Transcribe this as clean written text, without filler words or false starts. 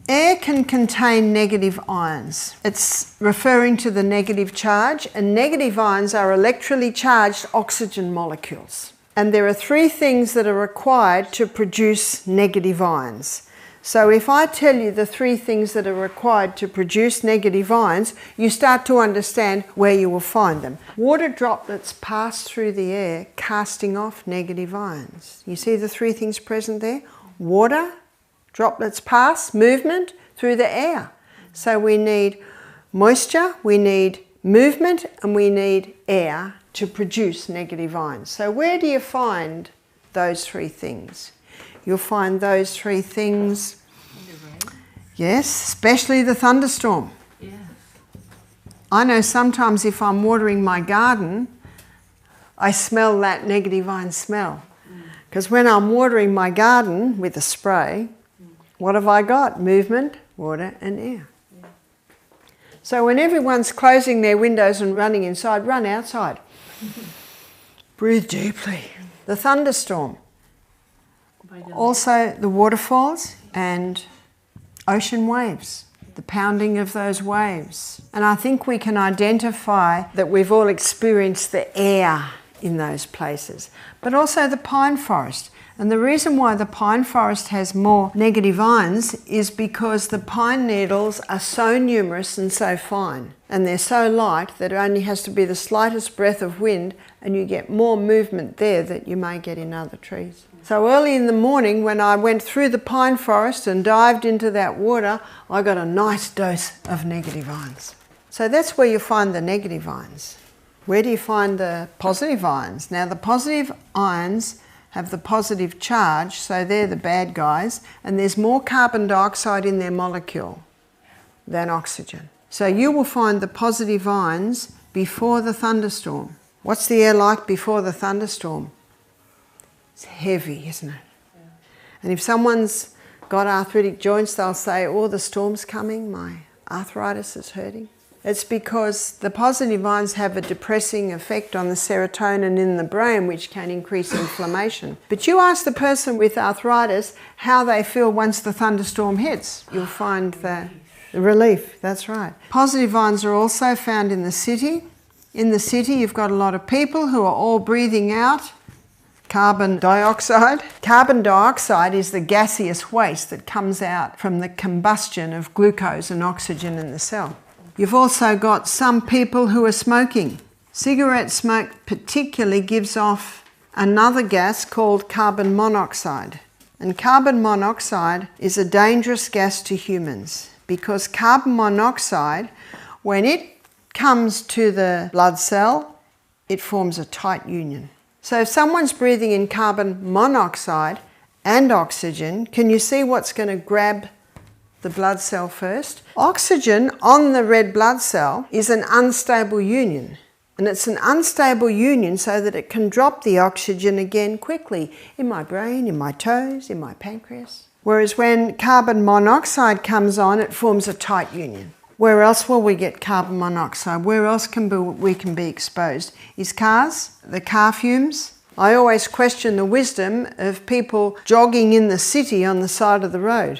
Air can contain negative ions. It's referring to the negative charge, and negative ions are electrically charged oxygen molecules. And there are three things that are required to produce negative ions. So if I tell you the three things that are required to produce negative ions, you start to understand where you will find them. Water droplets pass through the air, casting off negative ions. You see the three things present there? Water, droplets pass, movement through the air. So we need moisture, we need movement, and we need air to produce negative ions. So where do you find those three things? You'll find those three things, yes, especially the thunderstorm. Yeah. I know sometimes if I'm watering my garden, I smell that negative ion smell. Because when I'm watering my garden with a spray, what have I got? Movement, water and air. Yeah. So when everyone's closing their windows and running inside, run outside. Breathe deeply. The thunderstorm. Also the waterfalls and ocean waves, the pounding of those waves. And I think we can identify that we've all experienced the air in those places, but also the pine forest. And the reason why the pine forest has more negative ions is because the pine needles are so numerous and so fine, and they're so light that it only has to be the slightest breath of wind and you get more movement there than you may get in other trees. So early in the morning when I went through the pine forest and dived into that water, I got a nice dose of negative ions. So that's where you find the negative ions. Where do you find the positive ions? Now the positive ions have the positive charge, so they're the bad guys, and there's more carbon dioxide in their molecule than oxygen. So you will find the positive ions before the thunderstorm. What's the air like before the thunderstorm? It's heavy, isn't it? Yeah. And if someone's got arthritic joints, they'll say, oh, the storm's coming, my arthritis is hurting. It's because the positive ions have a depressing effect on the serotonin in the brain, which can increase inflammation. But you ask the person with arthritis how they feel once the thunderstorm hits. You'll find the relief, that's right. Positive ions are also found in the city. In the city, you've got a lot of people who are all breathing out carbon dioxide. Carbon dioxide is the gaseous waste that comes out from the combustion of glucose and oxygen in the cell. You've also got some people who are smoking. Cigarette smoke particularly gives off another gas called carbon monoxide. And carbon monoxide is a dangerous gas to humans because carbon monoxide, when it comes to the blood cell, it forms a tight union. So if someone's breathing in carbon monoxide and oxygen, can you see what's going to grab the blood cell first? Oxygen on the red blood cell is an unstable union. And it's an unstable union so that it can drop the oxygen again quickly in my brain, in my toes, in my pancreas. Whereas when carbon monoxide comes on, it forms a tight union. Where else will we get carbon monoxide? Where else we can be exposed? Is cars, the car fumes. I always question the wisdom of people jogging in the city on the side of the road.